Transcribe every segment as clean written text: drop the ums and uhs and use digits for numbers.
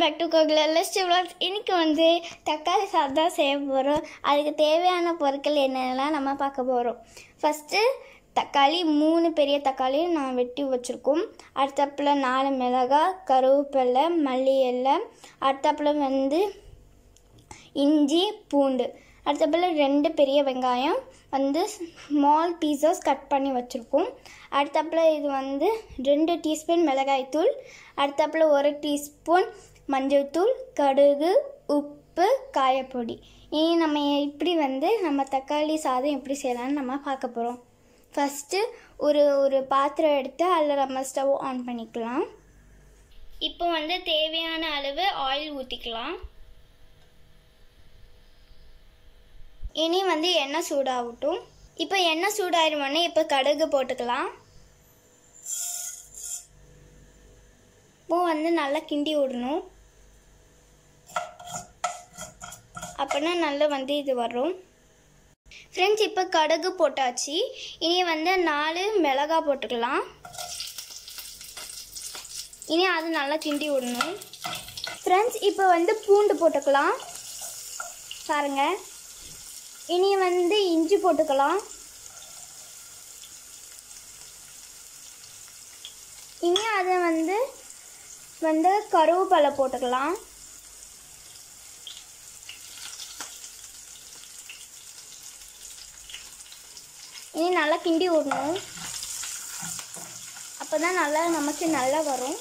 Back to கோகுலஸ்ட் vlogs. இன்னைக்கு வந்து தக்காளி சாதம் செய்ய போகிறோம். அதுக்கு தேவையான பொருட்கள் என்னென்னலாம் நம்ம பார்க்க போகிறோம். ஃபஸ்ட்டு தக்காளி 3 பெரிய தக்காளி நான் வெட்டி வச்சுருக்கோம். அடுத்தப்பில் 4 மிளகாய், கருவேப்பிலை, மல்லி இலை, அடுத்தப்பில் வந்து இஞ்சி பூண்டு, அடுத்தப்பில் 2 பெரிய வெங்காயம் வந்து ஸ்மால் பீசஸ் கட் பண்ணி வச்சுருக்கோம். அடுத்தப்பில் இது வந்து 2 டீஸ்பூன் மிளகாய்த்தூள், அடுத்தப்பில் 1 டீஸ்பூன் மஞ்சள் தூள், கடுகு, உப்பு, காயப்பொடி. இனி நம்ம இப்படி வந்து நம்ம தக்காளி சாதம் எப்படி செய்யலாம்னு நம்ம பார்க்க போகிறோம். ஃபஸ்ட்டு ஒரு பாத்திரம் எடுத்து அதில் நம்ம ஸ்டவ் ஆன் பண்ணிக்கலாம். இப்போ வந்து தேவையான அளவு ஆயில் ஊற்றிக்கலாம். இனி வந்து எண்ணெய் சூடாகட்டும். இப்போ எண்ணெய் சூடாயிருமோன்னே இப்போ கடுகு போட்டுக்கலாம். இப்போ வந்து நல்லா கிண்டி விடணும். அப்படின்னா நல்லா வந்து இது வரும். ஃப்ரெண்ட்ஸ், இப்போ கடுகு போட்டாச்சு. இனி வந்து 4 மிளகாய் போட்டுக்கலாம். இனி அது நல்லா கிண்டி விடணும். ஃப்ரெண்ட்ஸ், இப்போ வந்து பூண்டு போட்டுக்கலாம் பாருங்கள். இனி வந்து இஞ்சி போட்டுக்கலாம். இனி அதை வந்து கருவேப்பிலை போட்டுக்கலாம். இனி நல்லா கிண்டி விடணும். அப்போ தான் நல்லா நமக்கு நல்லா வரும்.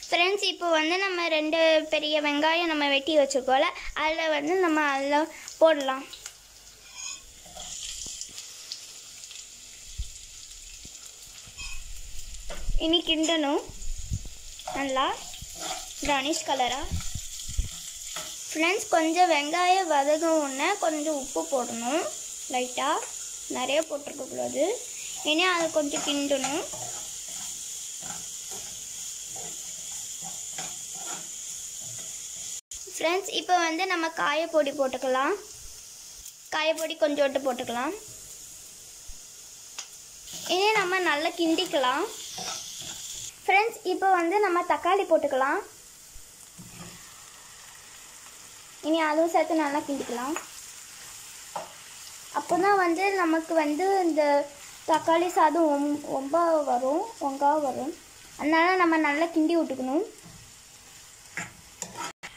ஃப்ரெண்ட்ஸ், இப்போ வந்து நம்ம 2 பெரிய வெங்காயம் நம்ம வெட்டி வச்சுருக்கோம்ல, அதில் வந்து நம்ம அதில் போடலாம். இனி கிண்டணும் நல்லா ப்ரௌனிஷ் கலராக. ஃப்ரெண்ட்ஸ், கொஞ்சம் வெங்காயம் வதங்கினோடனே கொஞ்சம் உப்பு போடணும் லைட்டாக, நிறைய போட்டிருக்கக்கூடாது. இனி அதை கொஞ்சம் கிண்டணும். ஃப்ரெண்ட்ஸ், இப்போ வந்து நம்ம காயப்பொடி போட்டுக்கலாம். காயப்பொடி கொஞ்சோண்டு போட்டுக்கலாம். இனி நம்ம நல்லா கிண்டிக்கலாம். ஃப்ரெண்ட்ஸ், இப்போ வந்து நம்ம தக்காளி போட்டுக்கலாம். இனி அதுவும் சேர்த்து நல்லா கிண்டிக்கலாம். அப்போ தான் வந்து நமக்கு வந்து இந்த தக்காளி சாதம் ரொம்ப வரும். அதனால் நம்ம நல்லா கிண்டி விட்டுக்கணும்.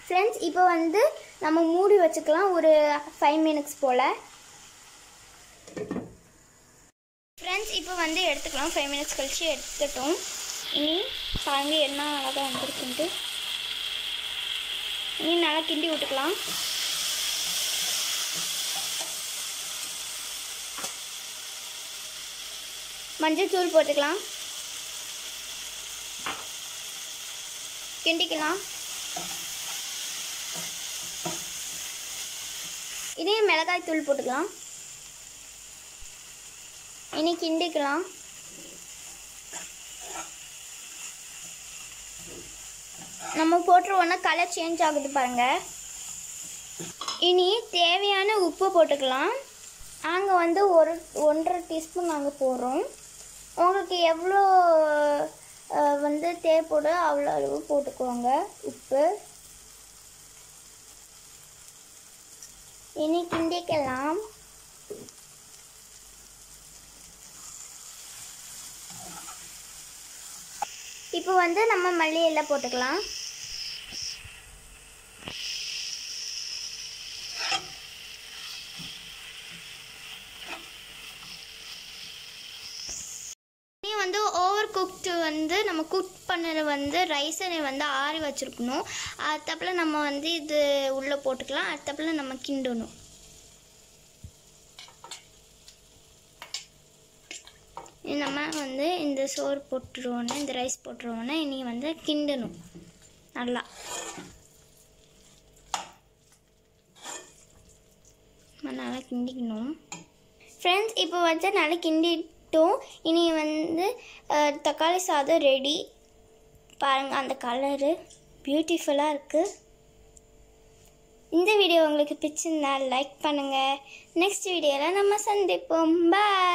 ஃப்ரெண்ட்ஸ், இப்போ வந்து நம்ம மூடி வச்சுக்கலாம் ஒரு 5 மினிட்ஸ் போல். ஃப்ரெண்ட்ஸ், இப்போ வந்து எடுத்துக்கலாம். 5 மினிட்ஸ் கழிச்சு எடுத்துட்டோம். இனி பாருங்க என்ன அழகாக வந்துருக்குன்ட்டு. இனி நல்லா கிண்டி விட்டுக்கலாம். மஞ்சள் தூள் போட்டுக்கலாம். கிண்டிக்கலாம். இதே மிளகாய் தூள் போட்டுக்கலாம். இனி கிண்டிக்கலாம். நம்ம போட்டுருவோன்னா கலர் சேஞ்ச் ஆகுது பாருங்கள். இனி தேவையான உப்பு போட்டுக்கலாம். நாங்கள் வந்து 1.5 டீஸ்பூன் நாங்கள் போடுறோம். உங்களுக்கு எவ்வளோ வந்து தேவைப்படும் அவ்வளோ அளவு போட்டுக்குவாங்க உப்பு. இனி கிண்டிக்கலாம். இப்போ வந்து நம்ம மல்லி இலை போட்டுக்கலாம். வந்து ஓவர் குக்டு வந்து நம்ம குக் பண்ணது வந்து ரைஸை வந்து ஆறி வச்சுருக்கணும். அடுத்தப்பில் நம்ம வந்து இது உள்ளே போட்டுக்கலாம். அடுத்தப்பில் நம்ம கிண்டணும். நம்ம வந்து இந்த சோறு போட்டுருவோன்னு, இந்த ரைஸ் போட்டுருவோன்னா இனி வந்து கிண்டணும் நல்லா. நல்லா கிண்டிக்கணும். ஃப்ரெண்ட்ஸ், இப்போ வந்து நல்லா கிண்டிட்டோம். இனி வந்து தக்காளி சாதம் ரெடி. பாருங்கள், அந்த கலரு பியூட்டிஃபுல்லாக இருக்குது. இந்த வீடியோ உங்களுக்கு பிடிச்சிருந்தா லைக் பண்ணுங்கள். நெக்ஸ்ட் வீடியோவில் நம்ம சந்திப்போம். பாய்.